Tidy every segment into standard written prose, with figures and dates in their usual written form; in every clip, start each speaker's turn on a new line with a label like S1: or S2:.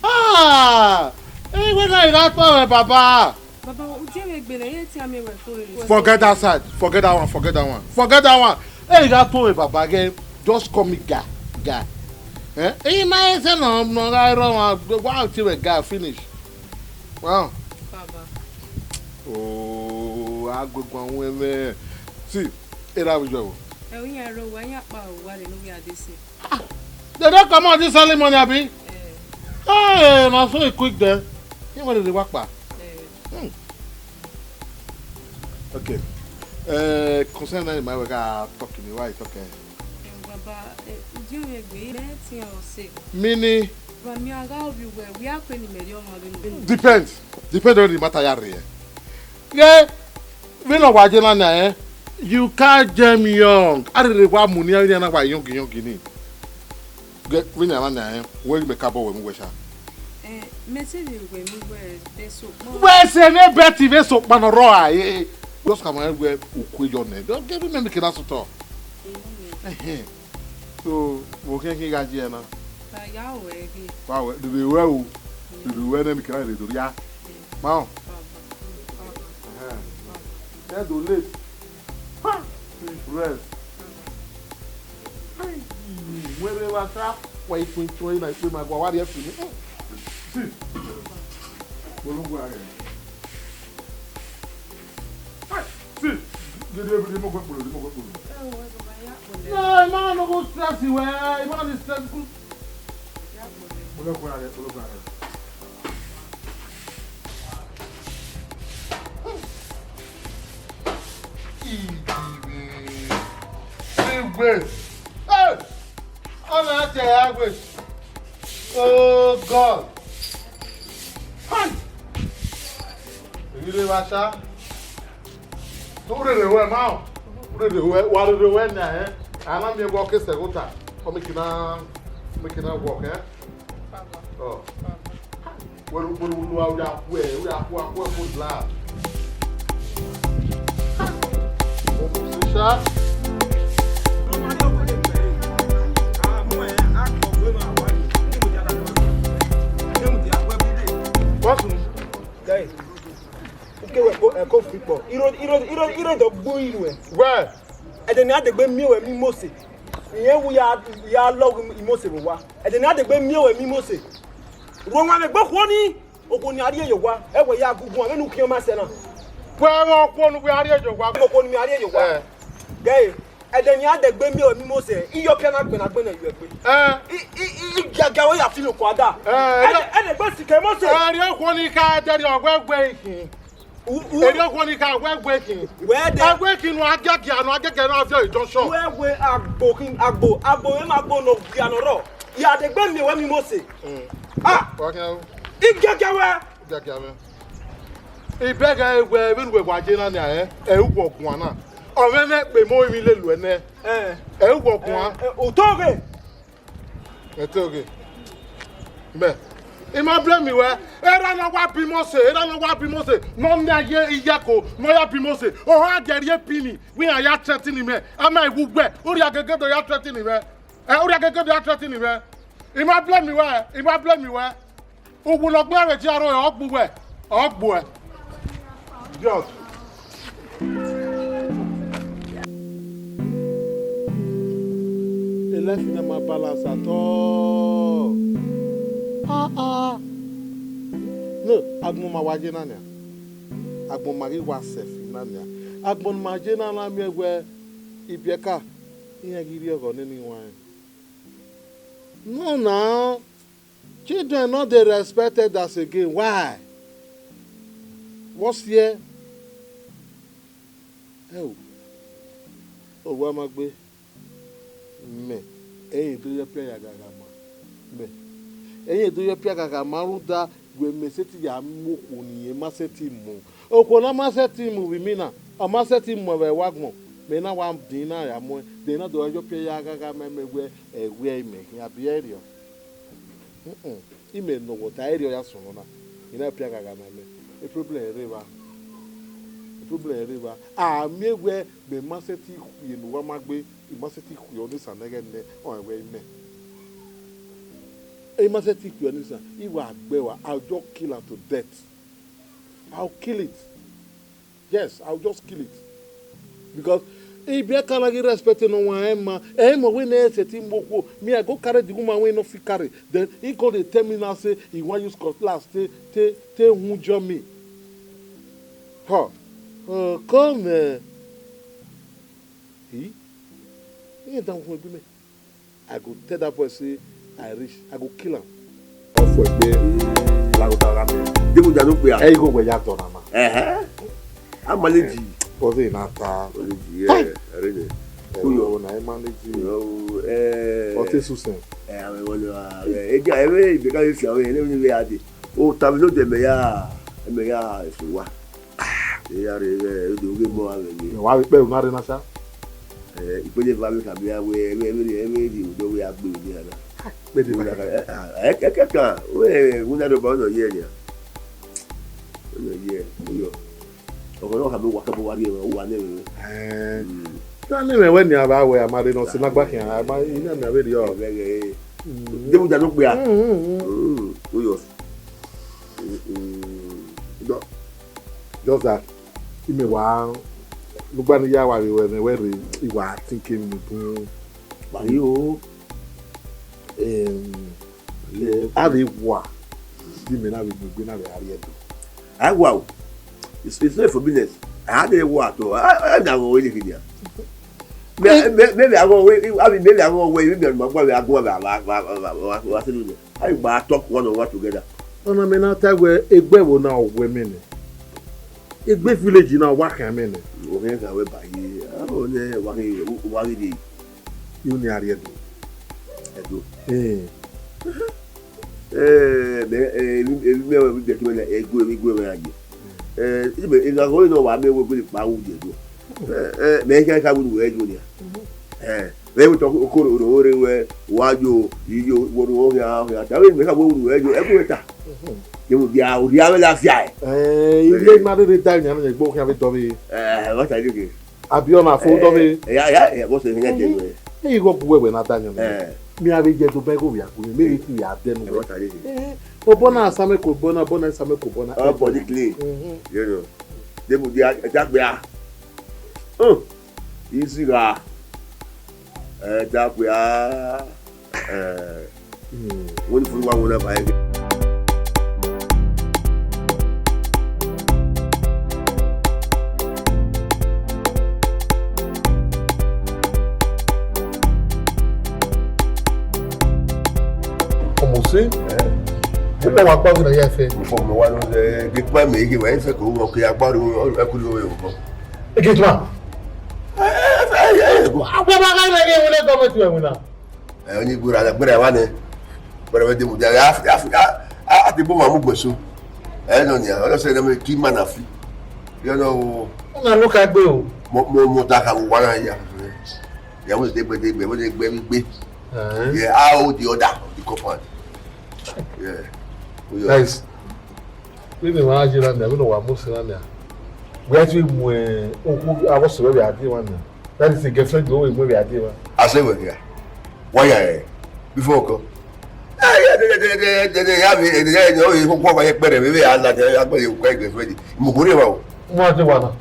S1: Ah! Hey, when I that power, Baba. Forget that side. Forget that one. Forget that one. Forget that one. Hey, that power, Baba again. Just call me guy. Eh? Hey, my son, no, I don't want to a guy finish. Wow.
S2: Baba.
S1: Oh, I go one way. See, it I will go.
S2: We are rowing up what we are this.
S1: They don't come out this early morning, Abi. Hey, now so quick there. You want to work back? Okay. Concerning my work, talk to me. Why you talking?
S2: Baba, do you agree? Let's say.
S1: Mini.
S2: But me, I got you where we are paying million.
S1: Depends. Depends on the matter here. Yeah. We know what you're eh? You can't jam young. I don't know what money you're not young. Get we never know where you make up with me.
S2: Message when we were so.
S1: Where's the Betty Vessel Panoroa? Just come and wear your name. Don't get me making us talk. So, what can you get here now? Wow, do we well? Do we wear them? Can I do? Yeah. Wow. That's the list. Ha! Rest. Where they were trapped, wait, like my what do you have to do? See, we'll go ahead. See, get everything more good. No, man, no go stress you. Man is stressful. We'll go ahead. Hey! I'm not there. Oh God! Hi! You live at that? Who did the way now? Who did the way? What did the way now? I'm not walking the water. For making a walk, eh? Oh. What we are food lab. Oh,
S3: guys, okay, we go football. You don't go anywhere.
S1: Where?
S3: And then the game meal and me mostly. Here we are log mostly. And then the game meal and me mostly. Wrong one, but one, open your idea, you want. Ever ya go one, and kill myself.
S1: Well, we are here, you walk
S3: upon me, you want. Guys. And then you had the baby or Mimose, your piano when I'm going to you. Gagawa, I feel quada. And the best came out.
S1: I don't want to get your work waking. I don't want to get work waking. Where they're working, I get off there, don't show.
S3: Where we are booking Agbo, and Agbo no piano. You are the baby when Mimose. Ah, it Gagawa.
S1: If beggar were when we're watching on there, a walk one. Oh, when that be more little when there. Walk one.
S3: Oh, Toge.
S1: Okay. But, in my blame me where, I don't know what people say, None that year is Yako, no Pimose, or I get your penny. We are yet threatening him. I might go back. Who are going to get threatening him? Who are going to get threatening him? In my blame me where, who will not wear a jar or boy. Just. Life in my balance at all. No, Agbon Mawajina. Agbon Mari was safe in Nania. Agbon Majina Lamia where Ibiaka in a giria on anyone. No, now. Children not they respected us again. Why? What's here? Oh, where am I going? Me. Do your prayer, Gagama. Me. Do your prayer, Gagamaruda, when me set ya mukuni, a masseti mo. O Kona masseti movimina, a masseti mo, a wagmo. Me na one dinner, ya mo, they not do your prayer, Gagama, where a way making a beario. He may know what I hear your son. In a prayer, Gagama. A problem river. Ah, me where the masseti in Wamagbe. You must take your this and again or away me. Hey, must take you listen. If I bewa, I'll just kill her to death. I'll kill it. Yes, I'll just kill it. Because if you can't get respect no one, Emma when they say Timbo, me I go carry the woman when no fit carry. Then he call the terminal say he want use cutlass te who join me. Huh? Come. He ain't down for me. I go tell that boy say I reach. I go kill him. Off for me. La go tell him.
S3: They go down up here.
S1: Hey, go where you at, Donna?
S3: I'm managing.
S1: Was it not?
S3: Yeah, really.
S1: Who you managing? What is Susan?
S3: I really because it's away. Let me be at it. Oh, Tablo de Meya, Meya, if you want. They are doing more than you.
S1: Why we pay not in a shop?
S3: If we never have been away, every do we have been here. I can't. We not about a year. Yeah. Oh, have a walkable one.
S1: Anyway, when you have our married on Sinagba here, I might in a video.
S3: They would not be out.
S1: Just that, in a while, nobody yawa we were you were thinking to you. I live what? You may not be area.
S3: I wow. It's not for business. I had a water. I don't know anything here. Maybe I go away. Maybe I go away. Maybe I'm going to go about I talk one on one together.
S1: No, I mean, I'll tell where a bear now women. A big village now, what can I mean?
S3: Okay, I will buy you. Oh, yeah, what is it?
S1: You near you.
S3: I do. If I go no, I may will be found you. Make I would wear you. They would talk where while you would walk out. I will make a woman wear you every time. You would be out the other last guy.
S1: You get married in time and they both have it of me.
S3: What I do?
S1: I'll be on a photo of it.
S3: Yeah, what's the thing?
S1: You go away when I'm done. Me have get to beg over. Maybe we are then.
S3: What I did.
S1: Obona Same Kubona, Bona Same Kubona.
S3: All body clean. You know. They would be attack there. Easy. That we are. One for one would have I.
S1: Como assim? Tipo uma coisa que ia fazer.
S3: Como o ano de que vai me que vai ser com o que agora é com o eu.
S1: E que tu vai? Agora vai lá que eu não tô muito bem não.
S3: É onde gura wa né. Para ver de mudar a de bom mamu gbeso. É não nia, olha só ele que manafi. Eu não
S1: nunca gbé o.
S3: Mo ta ka wa na ya. Ya mo de gbe. Yeah, how the other the compound. Yeah.
S1: Guys, we be manage land there, we know what most land there. We actually I was where we are doing one. That is the girlfriend go where we are doing.
S3: I say we here. Why are before go? They have it, you know, what I better maybe I like you quite ready. Mugure.
S1: What do you want?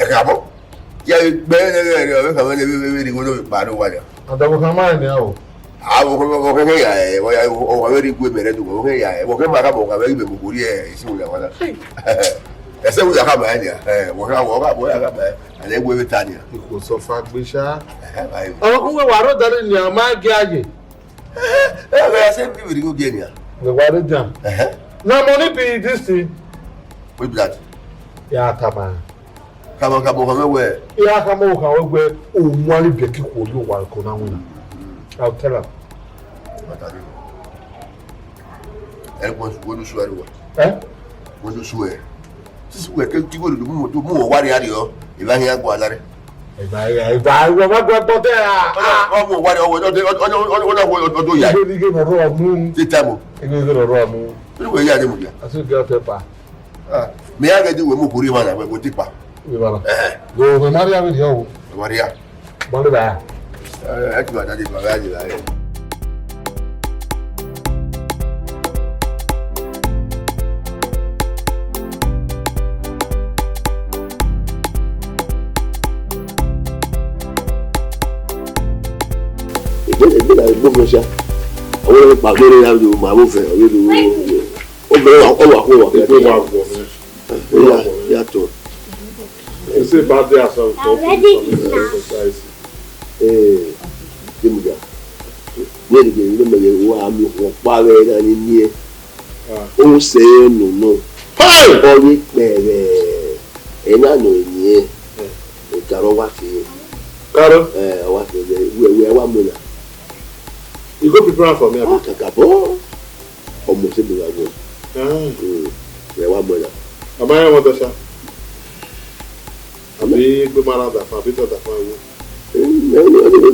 S3: Yeah, better come very good bad water.
S1: And that was my mind now.
S3: I will go here. I very good men to go here. I will come back up very good. I said, we have idea. What I got there, and then we will tell you.
S1: It was so far, Bisha. Oh, we were not in your mind, Gaggy.
S3: I said, we will go get you.
S1: The water jump. No money be this thing.
S3: With that.
S1: Yeah, come on.
S3: Come on, where?
S1: Yeah, come on, where? Oh, money be a kick for you while Konamuna. I'll tell her.
S3: What are you? And what to swear what? What to swear? Swear, can you go to more warrior if I hear Guadare? If I will not go there. Oh, what do you give a raw moon? The table. You go to a raw moon. I should get pepper. May I get you a Mukuri with Tipa? Go, Maria with you. Maria. Maria. I
S4: gbófin ṣá àwọn ọmọ pàgbé ní ìyàwó màá mú fẹ́ ọ̀rẹ́ ìlú ó bẹ̀rẹ̀ ọwọ́ àkówà
S1: Ètò ìwà àgbọ̀ mi.
S4: yàtọ̀.
S1: You say bad day as well for society.
S4: Dèmùjà ní èdè ìlú mẹ̀lẹ̀ wọ́n àmì wọ́n parẹ́ náà ní ní ẹ̀ ó ń ṣe é nùnú ọ̀rí pẹ̀rẹ̀ ẹ̀ náà nù ní ẹ̀ ìkàrọ̀ wá sí i.
S1: Caro,
S4: Wá sí i wíwẹ̀ wá múlẹ̀.
S1: you go prepare for me.
S4: Kàkà bọ́ ọmọ sí mi wà gbọ́ wíwẹ̀ wá múlẹ̀.
S1: Àmọ́ ẹ̀ wọ́n dọ̀ṣà. Àbí gbé mara dàfà àbí tọ̀ dàfà ewu.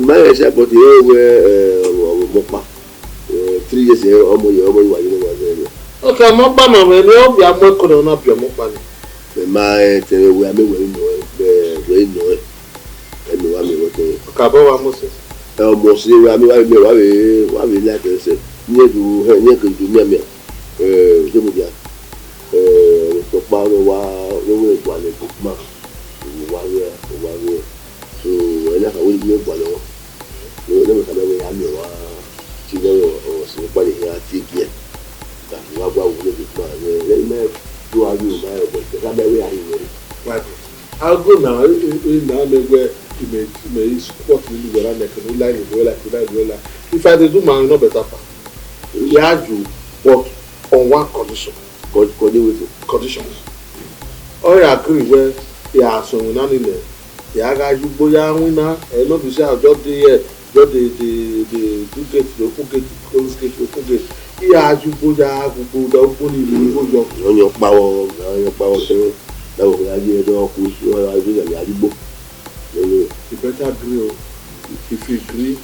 S4: Máyà ṣe àpótí ẹ̀ wẹ́ ọ̀rọ̀ mọ́pá 3 years ọmọ yẹn wà nínú wà lẹ́yìn.
S1: Okay, àmọ́ bá màmá ẹni ó bí amọ́ ẹ̀kọ́ náà bí ọmọ pa ni.
S4: Máa tẹ̀lé wẹ́ amẹ́wẹ́ nù ẹ̀ ẹnu wa mi wọ́n tẹ̀.
S1: Ọkà bọ́ wa mọ̀ sí.
S4: Ọmọ sí wa mi wá wí láti ẹsẹ̀ ní èdè ní èkejì ní ẹ̀mí ṣémùjà tọpa wa lọ́wọ́ ìgbà lè kó má wà rẹ̀ so ẹ̀yà kàwé ní ìgbà lọ́wọ́ lọ́wọ́ kàwé yà mí wá tí lọ́wọ́ ọ̀rọ̀ sí nípa lè yà tí kí ẹ̀ tàbí wá gbà wọlé bí kúmà rẹ̀ lẹ́yìn mẹ́rin tó wá rí òun báyọ̀ bọ̀ tẹ̀ká bẹ́ẹ̀ ayé rẹ̀.
S1: Ago na megwe ime support ni wera nek no line wela. If I dey do my no better pa. Ya ju but on one condition. Conditions. Or ya agree where ya so na ni le. Ya ga ju boya wina e no be say I just dey here just the do get the open gate close gate open gate. Ya ju boya gbogbo da open ni go yo.
S4: Onyo pawo se láwọn ọ̀gá yé ẹ̀dọ́ ọkùnrin sí ọ̀rọ̀ àdúgbò ìyá àdúgbò lórí
S1: You better agree o. If you agree,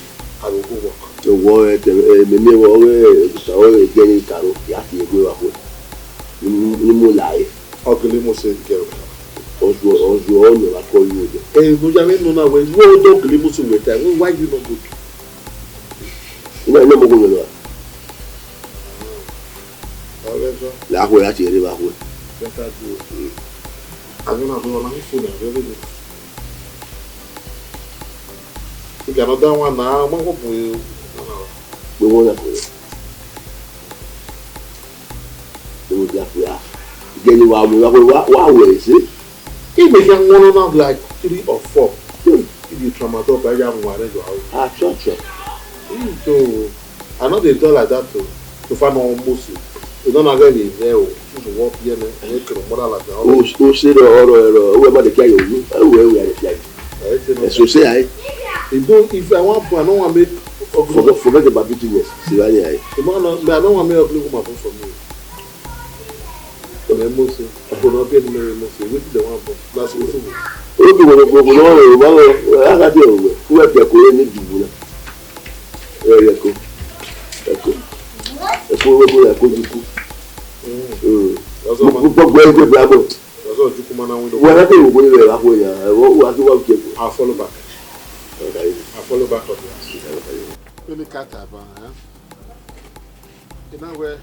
S1: I will go work.
S4: ọwọ́ ẹ̀mẹ̀mẹ̀ ọ̀rẹ́ ìṣàwọ̀ ẹ̀jẹ̀ ní ìkàrọ̀ yà sí ẹgbẹ́ wa fún ní mo láyé
S1: Ugly mo say girl.
S4: ọ̀ṣù ọ̀nà àkọ́ yìí ọ̀dọ̀.
S1: Mo jẹ́ mi nù náà wẹ̀ wọ́n tó ugly mo say wait time why you no go.
S4: Iná mo kò lọ́wọ́
S1: Ọ̀rẹ́ sọ.
S4: làákùn láti ẹ̀rẹ́ wa fún.
S1: Better do it. Àgbẹ̀ náà ló wọn náà fún mi àbẹ́rẹ́ mi. Ìgbà náà dá wọn náà wọ́n kò bù ú.
S4: Pé wọ́n yà fún yẹn. Ṣé mo jà pé à ìjẹ́ni wa mú wá wẹ̀ sí.
S1: If you can one now like 3 or 4, if you tramadol by your one arrange your house.
S4: Church.
S1: So I know they do like that to find almost. You don't have any there to work here and you can model like that.
S4: Ó ṣe ọ̀rọ̀ ẹ̀rọ owó ẹ̀mọ́ lè kí ayọ̀ yìí ẹ̀wọ̀ àdìsí ayé. Ẹ̀sùn ṣe ayé.
S1: If I want to, I don't want to make
S4: Forget about business. Ṣé wá ní ayé.
S1: I don't want to make ugly woman for me. I'm emotion. I could not get married emotion. Which the one for? That's what it is.
S4: Ó bí wọn gbogbo náà rẹ̀ wọ́n lákàtí ọ̀wẹ̀ fún ẹ̀kẹ́ kò ní ìdìbò náà. Ẹ̀kọ́ owó ẹ̀kọ́ dúkú. Gbogbo ẹgbẹ́ bravo.
S1: That's what you come on with.
S4: Wọ́n láti ìwò ní rẹ̀ wákò yà wọ́n wá sí wọ́n kí ẹ̀kọ́.
S1: I'll follow back. I'll follow back on that. Let me cut that one. You know where?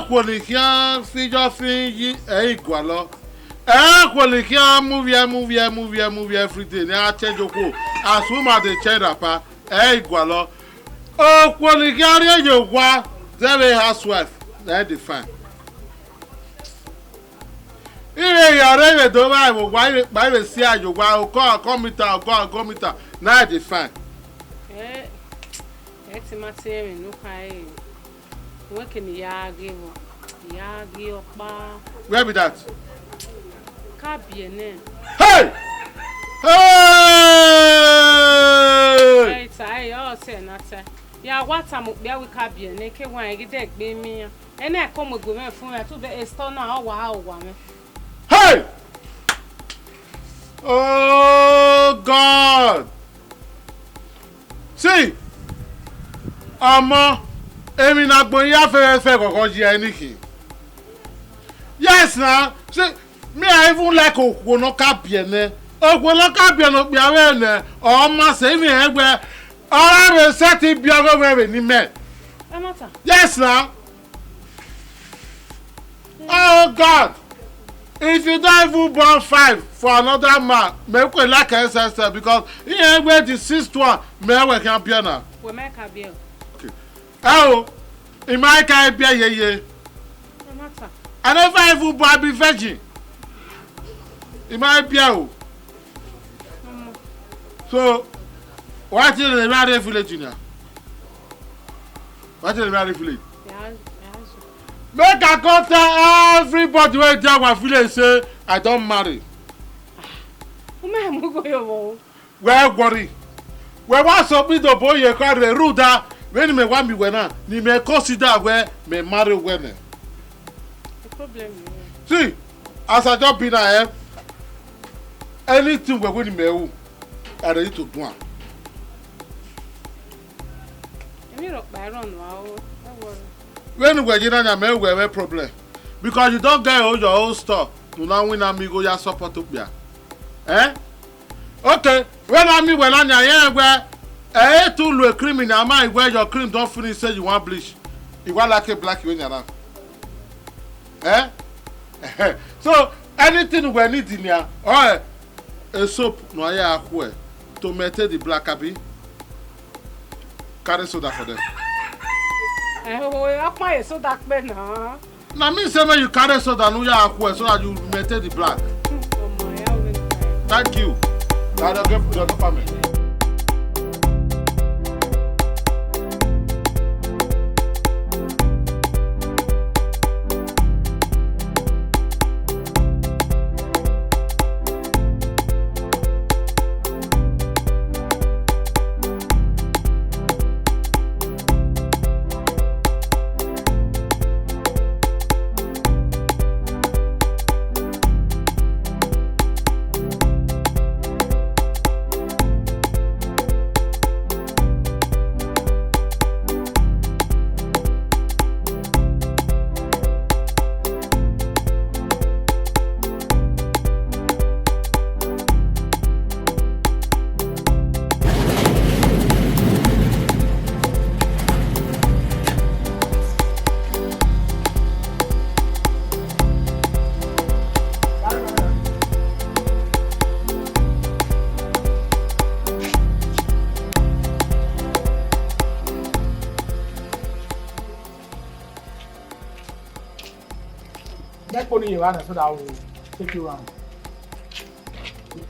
S1: Kò lè kí á fíjọ́ fi yí ìgbà lọ. Kò lè kí á move everyday ní àtẹ́jọ́kọ̀ as woman dey check rapa ìgbà lọ. Kò lè kí á rí èyí wá zero housewife na dey fine. Ire yàrá ìwé tó bá ìwé sí àjòwá ọkọ̀ àgọ́mìtà na dey fine.
S2: Ti ma ti rìn ló ka ẹ̀ wọ́n kì ní yáágé ọ̀pá.
S1: Where be that?
S2: Kábíyè náà.
S1: Hey!
S2: Ẹ̀ ta ẹ̀ ọ̀sẹ̀ náà tẹ̀. Ya wá ta mo gbé wí kábíyè náà kí wọ́n ẹ̀ gídẹ̀ gbé mi yàn. Ẹni ẹ̀kọ́ mo gbé mẹ́ fún ẹ̀ tó bẹ́ ẹ̀sítọ́ náà ọ̀wà mẹ́.
S1: Hey! Oh God! See! Ọmọ èmi na gbóyin afẹ́fẹ́ kọ̀ọ̀kan jẹ ẹnìkì. Yes na see me I even like okwono kabiene. Okwono kabiene pe awe ne ọmọ se mi egbe. Ora re set bi ogo we ni me.
S2: Amata.
S1: Yes na. Oh God. If you don't even born 5 for another man, make we like ancestor because he egbe the 6th one me we can piano.
S2: We make a bill.
S1: Okay. Oh, in my car, yeah.
S2: No matter.
S1: I never even buy be virgin. In my bill. So, what is the married village now? What is the married village? Make I go tell everybody where down my village say I don't marry. Well, worry. Well, what's up with the boy you call the ruda when me want me when ni me consider where me marry when.
S2: The problem is.
S1: See, as I just been here, anything we when me I ready to do.
S2: You look by run wow.
S1: When we get on your we have problem because you don't get all your own stuff. You now win and me go your support up there. Eh? Okay. When I mean when I where to look criminal man where your cream don't finish say you want bleach. You want like a black when you're now. Eh? So anything we need in here or a soap no ya akwe to maintain the black abi. Carry soda for them.
S2: So that now.
S1: Now me say when you carry soda no ya akwe so that you maintain the black. Thank you. Now they give your family.
S5: That pony you want so that I will take you around.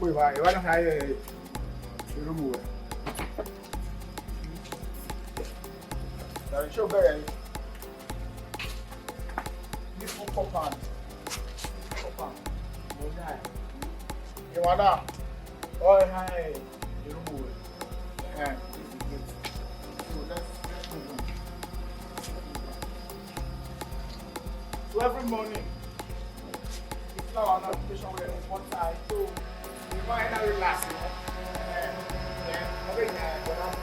S5: You want to hire a room. Now, show very. This for copper. You want that? Oh, hi. You room. Yeah, this is good. So let's move on. So every morning. Now an application where it's one side, so you might not relax, you know. And every night, when I'm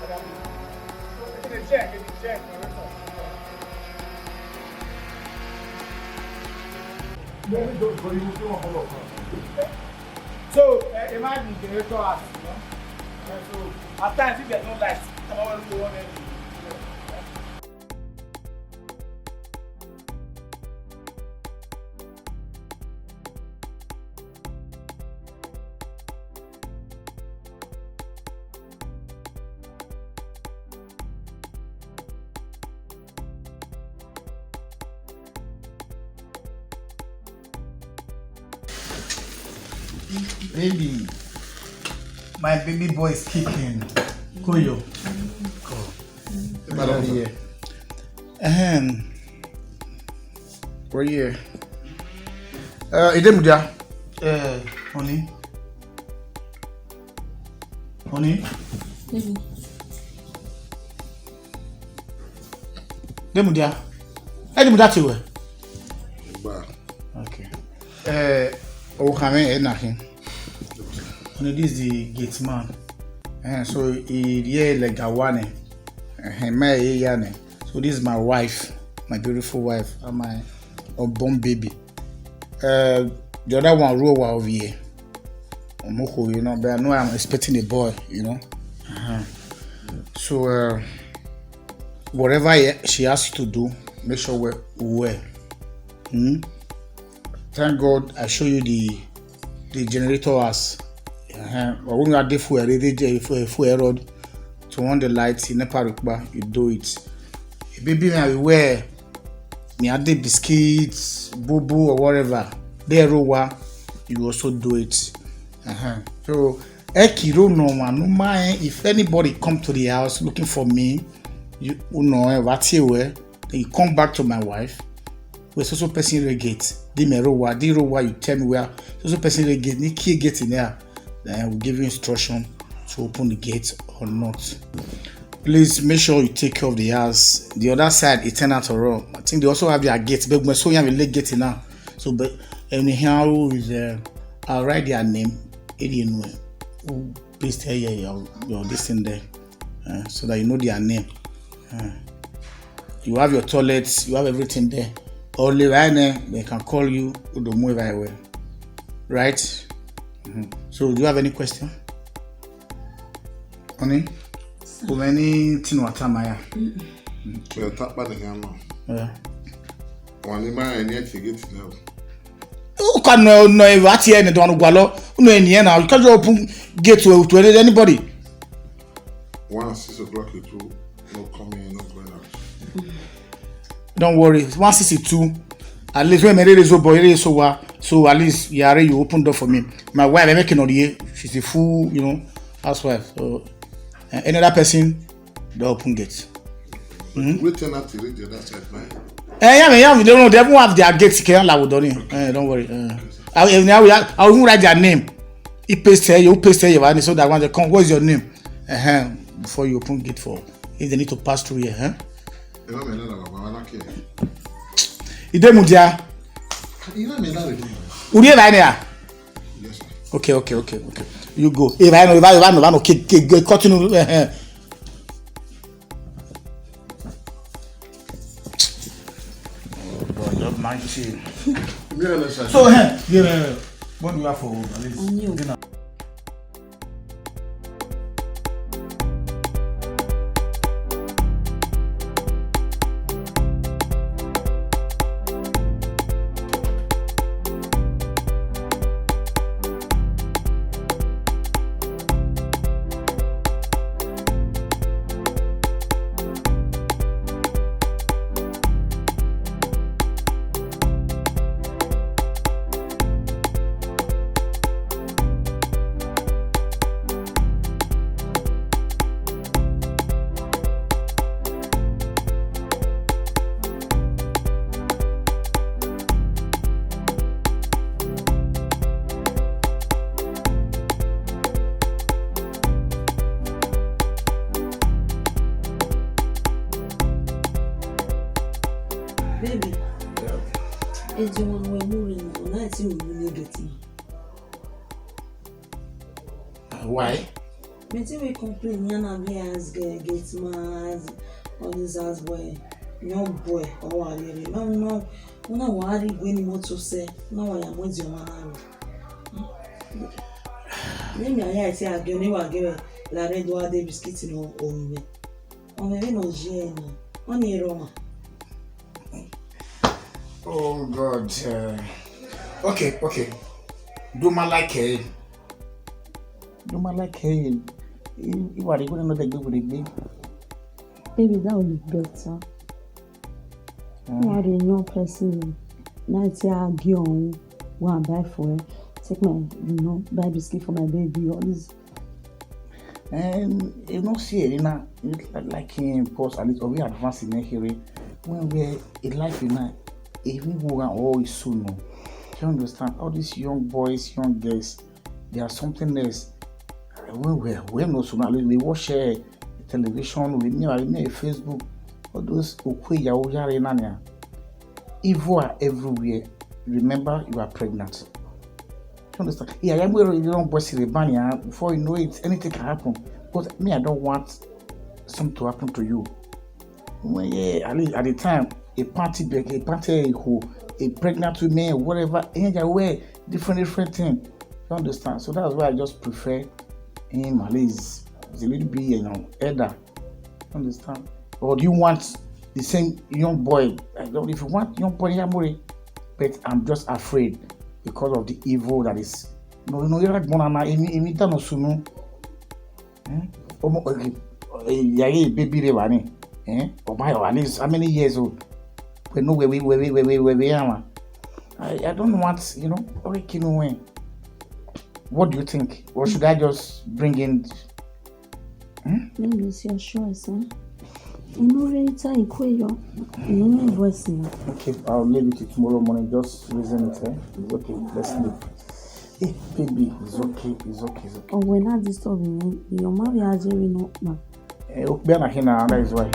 S5: so taking a check, maybe don't go, you do a whole lot. So imagine the director asks, you know. And so at times, if there's no lights, I'm always the one. Baby, my baby boy is kicking. Koyo, go. Here. We're here. Idemudia. Honey. Idemudia. Idemudia tiwe. Okay. Oh, Hame Enahin. This is the gate man. So he like a one. So this is my wife, my beautiful wife, and my unborn baby. The other one row over here. You know, but I know I'm expecting a boy, you know. So whatever she asks you to do, make sure we're well. Thank God I show you the generator as when we are there for a road to on the lights, you never you do it. Baby, I wear me a day biscuits, boo or whatever. There, you also do it. So, Ekiro no man, no mind if anybody come to the house looking for me, you know what you wear, then you come back to my wife. We so person regate. Di rowa, you tell me where so person regate. Ni key gate in there. Then I will give you instruction to open the gate or not. Please make sure you take care of the house. The other side, it turn out to wrong. I think they also have their gate, but we so have a late gate now. So, but anyhow, is I'll write their name. Who paste here your this in there, so that you know their name. You have your toilets, you have everything there. Only right now they can call you to the move very well, right? So, do you have any question? Honey, how many things what time I?
S1: So tap by the hammer.
S5: Yeah.
S1: One man and yet you get now.
S5: You can no what here and don't go no any now. You can't open gate to anybody.
S1: 6 o'clock you two no coming, no going out.
S5: Don't worry. 162. At least when me so boy so at least you open door for me. My wife I making on the she's a full, housewife. So another person the open gate.
S1: We turn out to read the other side, man.
S5: Yeah, we don't know. They won't have their gates. Don't worry. I will write their name. You paste here, so that when they come, what's your name? Before you open gate for, if they need to pass through here,
S1: You know me now,
S5: Ide mudia.
S1: You know me now.
S5: Uriye vai there.
S1: Yes, sir.
S5: Okay. You go. If I know, continue. So, what do you have for dinner?
S6: Baby, it's the one we're moving on. I see we're getting.
S5: Why?
S6: Me too we complain. Yana be as get my all this as boy, young boy. Oh, I really no. Una worry when what to say. No, I am with your man. Maybe I say again. You are giving la red one day biscuits in on me. On me no gene. On your Roma.
S5: Oh God. Okay. Do my like it. You are going to know the good with it.
S6: Baby, that would be better. You are the young person. Now it's a girl. Go and buy for it. Take my, buy biscuit for my baby. All this.
S5: And see it now. Like him, pause at least, or we advance in here. When we're in life, if we go and always soon, you understand? All these young boys, young girls, they are something else. We're not so now. They watch television, we never Facebook. All those evil are everywhere. Remember, you are pregnant. You understand? Yeah, I'm going to boys in the banner. Before you know it, anything can happen. But me, I don't want something to happen to you. When at least at the time, a pregnant woman, whatever, anyway, different thing. You understand? So that's why I just prefer him at least a little bit, elder. You understand? Or do you want the same young boy? If you want young boy, but I'm just afraid because of the evil that is. Yari baby de wani. Oh my wani is how many years old? We know where we are. I don't want, you know, okay, what do you think? Or should I just bring in?
S6: Maybe it's your choice, huh? You know, later you quit your voice now.
S5: Okay, I'll leave it to tomorrow morning. Just reason it, It's okay. Let's leave. Hey, baby, it's okay.
S6: Oh, we're not disturbing you. Your mother has already know, ma.
S5: That is why.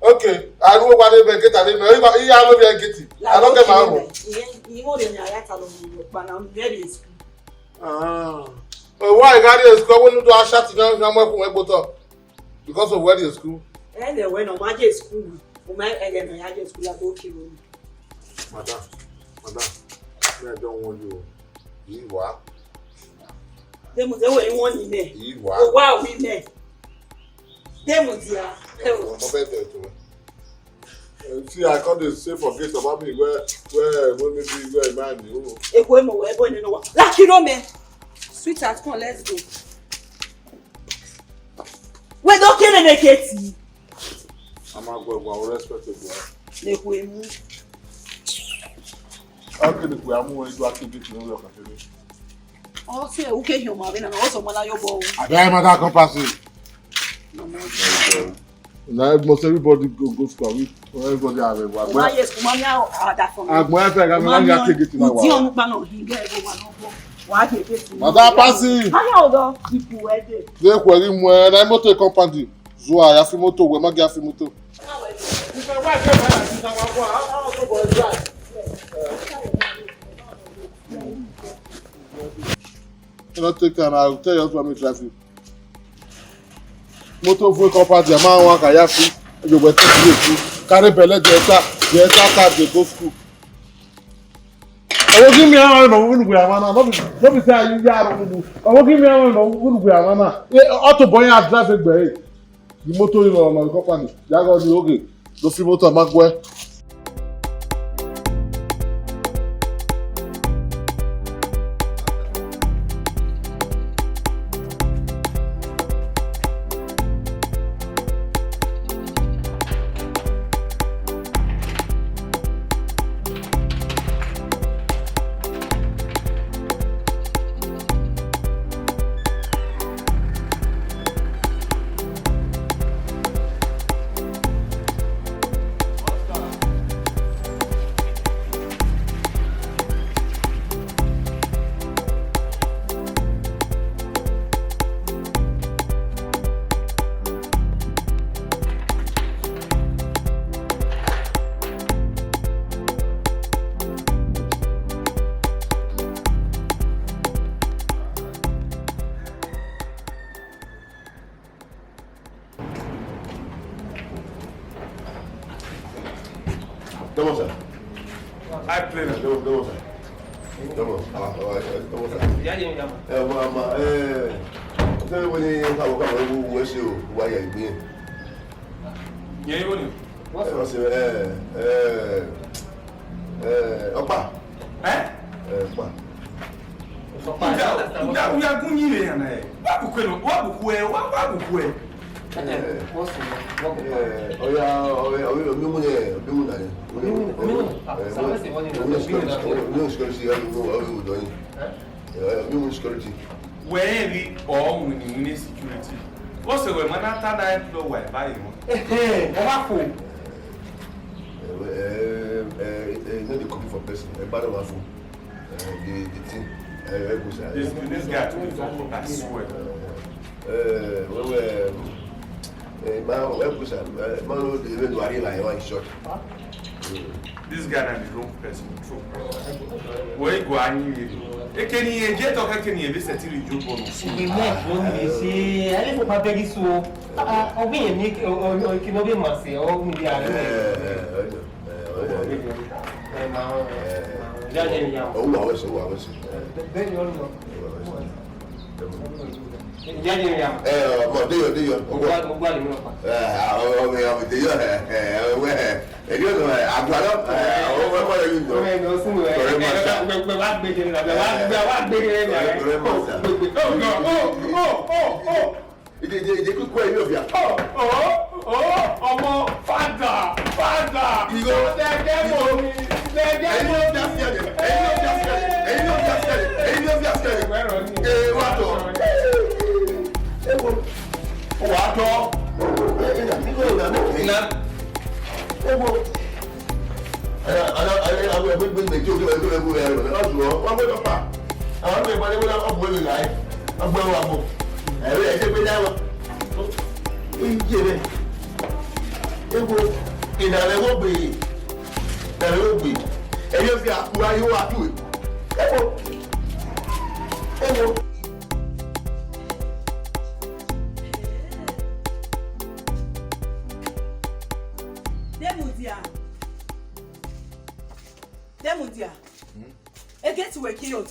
S1: Okay, I know what they get at him. I know they get it. I don't get my own.
S7: You know, I'm very school.
S1: Why got in school when you do a shot in our because of where is school?
S7: And then when I'm at school, my again, I just school at okay.
S1: Madam, I don't want you. You are.
S7: They must have one in there.
S1: You are.
S7: Wow, we met. They must have.
S1: See, I can't say forget about me where maybe where man you.
S7: Like you know me. Sweetheart, come on, let's go. We don't kill Ileketin.
S1: I'm not going to respect you. Okay, I'm going to activate you.
S7: Also, okay, you Marvin, and also Malayo.
S1: I am not compassing. Now most everybody go school. Everybody have a work.
S7: Yes, Mama, that for me.
S1: I'm going to take it to my
S7: wife.
S1: Madam Pasi.
S7: People were there.
S1: They were in when I motor company. Zoa, ya fi moto, we ma fi moto. You know, take time. I'll tell you what me traffic. Moto full company, man wan ka ya fi. You were to carry belle the car dey go school. Owo give me how no wunu gbe amana no be say you ya ro owo give me how no wunu gbe amana auto boy address egbe the motor in on the company ya go di okay do fi motor magwe.
S4: Come on, sir.
S5: I play now.
S4: Come on, sir. Come on. Come on, sir. Mama, tell me when you have a couple of weeks, why are you being?
S5: Yeah, you want
S4: What's Opa. Opa.
S5: We are going here now. What book? Where we all in security. What's the way? Man, after that, no way. Buy him.
S4: Not the copy for person. A bad one for the thing.
S5: This guy to me, I swear. This guy is the wrong person. True. Where you go? I need you. Can you get or can you be settled in your bonus?
S8: We met one day. I didn't have very so. We make or cannot be massy or maybe I
S7: Demudia. E get to work here on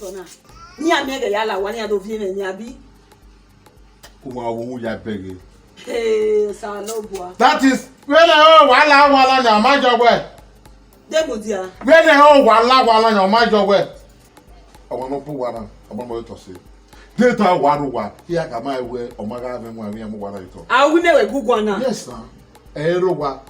S7: ni amega yala wani adovine ni abi. Hey, Salobua.
S1: That is when I wala na my job way.
S7: Demudia.
S1: When I wala na my job way. I want to put one. I want to say. Data waruwa. Here ka my way omaga ave mu ami am wala ito.
S7: Ah, we never go gwana.
S1: Yes, sir. Erowa.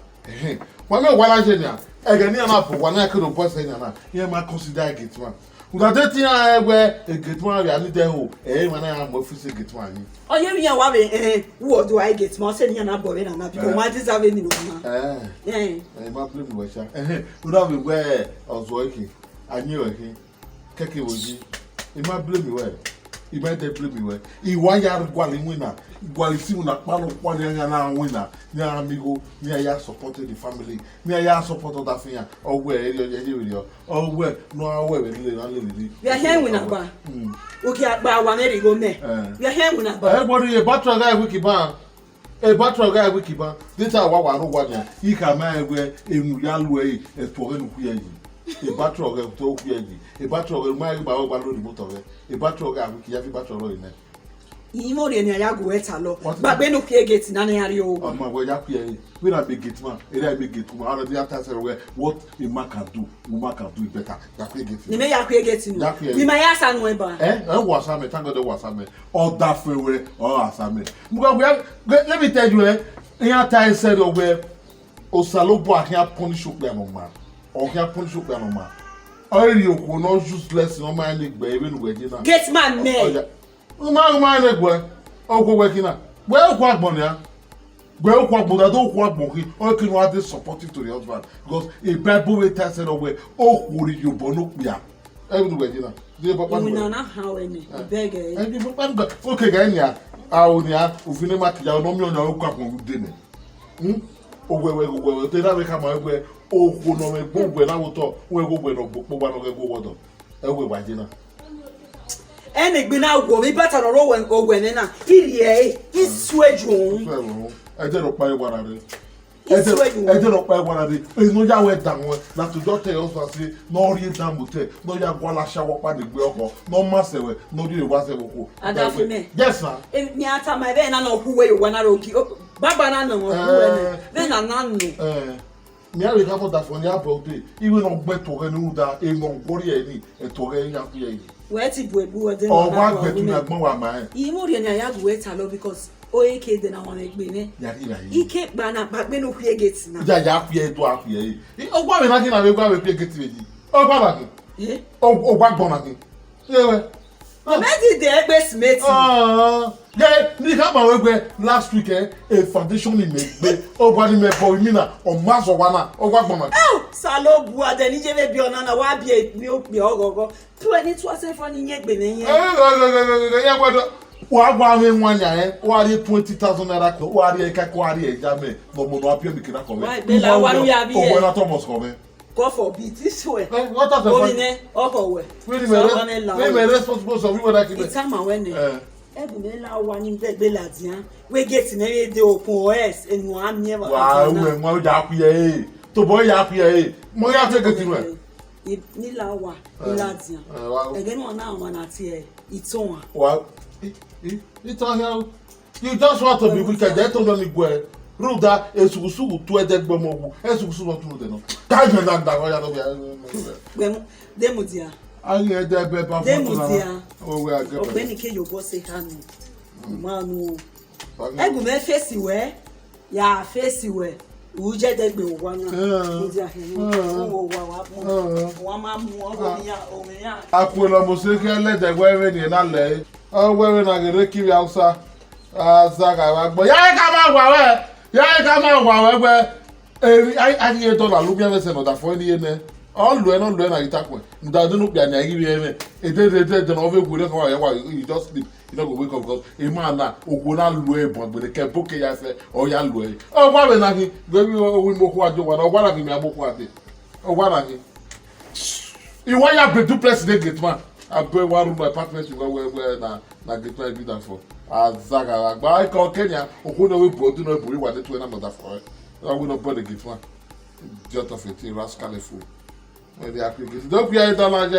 S1: When I wala jenya. Again, you are for one I could post in an here my consider get one. Without that thing I wear a get one, I need to when I am official get one.
S7: Oh, yeah, what do I get? More saying an above and up. You want this avenue. Eh,
S1: my blue was without me where I was working. I knew him. Keke was he might blame me well. He might blame me well. He wire Gualim winner. Gualisim na palo one young winner. Near amigo, near ya supported the family, near ya supported that thing, or where you or where no way we
S7: are here with a okay, about 1 go me. We are here with a bar.
S1: Everybody, a battle guy wiki bar. A battle guy wiki bar. This are what I want. He can marry where in Yalway as for him. A battle of talk, a battle of my motor, a battle guy wiki every battle in there.
S7: Imo de ya go etalo ba be no pie gate na na yare o
S1: ma we ya pie we na big gate man e na big gate man already after say what a man can do woman can do it better ya pie gate
S7: ni me ya pie gate no ni ma ya sa no e ba
S1: was am thank God was am all that way all asame because let me tell you here time said where osalobo ahia punish okpe no man or here punish okpe no man all you go no useless no man leg be even we dey na
S7: gate man me
S1: Man, egwe ogwo wekina we okwa agbon ya we okwa agbon that okwa agbon ki o kin wa dey supportive to the husband because a bible wey tell say we okwuri yobo no pia everywhere dina dey papa
S7: we na how any beg
S1: okay ga nya awu ni a ofine ma kija no mi ona okwa agbon de ne ogwe te na we ka ma egwe okwo no me gbogwe na wuto we gbogwe no gbogbo no go wodo ewe wa dina
S7: ene gbe na wo mi bata ro wen ogwe ni na iri e isweju
S1: e je ro pa iwara re Ede no pa one day. E no ya we dan won. Na to just tell us say no ri dan motel. No ya gwa la shawo pa de gbe oko. No ma se we. No di wa se wo.
S7: Adafime.
S1: Yes sir.
S7: Mi ata my be na no hu we wa na roki. Baba na no hu we. Be na no.
S1: Mi a reka for that for ya bote. Iwe no gbe to re nu da e no gori e ni e to re ya ku ye.
S7: We ti bu ebu de.
S1: O wa gbe tu na gbon wa ma e.
S7: Imu re ni aya bu eta lo because OAK de na won egbe ni. Ike gba na gba gbe no ku gate na.
S1: Ya ku ye to a ku ye. O gba me na ki na we gba we ku gate meji. O gba ba ki. O gba gbon na ki. Yewe.
S7: Medi de egbe smeti.
S1: Yeah, ni ka ba we gbe last week a foundation ni me gbe. O gba ni me bo mi na o ma so wa na. O gba gbon na.
S7: Salo bu ade ni je be bi ona na wa bi mi o pe ogogo. 22 for ni yegbe ni yen.
S1: Ya gba wa gba we nwanya wa ri 20,000 naira ko wa ri ka ko ri eja me no mo no apia mi kina ko me.
S7: Be la wa ri abi e.
S1: O na Thomas ko me.
S7: God forbid this way.
S1: What are the
S7: Onine okowe.
S1: We me responsible of you that keep.
S7: It's time when Ebune la wa ni be la dian. We get na we dey open OS enu am ye wa.
S1: Wa we mo ja ku ye. To boy ya ku ye. Mo ya fe get we.
S7: Ni la wa ni la dian. Again one now one at here. It's on.
S1: Wa it's on here. You just want to be wicked. That don't only go. Ruda esugusugu tu edegbe mo esugusugu tu de no ka je na da ya no
S7: be demudia
S1: ayi edebe ba
S7: demudia
S1: o we agebe
S7: Ogbeni ke yo go say hanu manu egu me face we ya face we uje degbe wa na mudia he wo wa ma mu o mi ya
S1: akwelo mo se ke le degbe we ni na le o we na gere kiri Hausa azaga wa gbo ya ka ma wa we ya ka ma wa we gbe ani e dollar lu bi e se no da fo ni ene all lu e no lu e na itakwe nda do no pia na igi bi ene e de no we gure ko ya wa you just sleep you no go wake up because e man na ogwo na lu e bon gbe ke boke ya se o ya lu e o gba be na ki gbe bi o wi mo ko ajo wa na o gba na ki mi aboku ate o gba na ki iwa ya be duplex dey gate man abe one room apartment we na gate man be that for azaga agba ko Kenya okuno we bodu no buri wa de to na mother for I will not bother gate man just of it rascal fool when they are gate don't be a dollar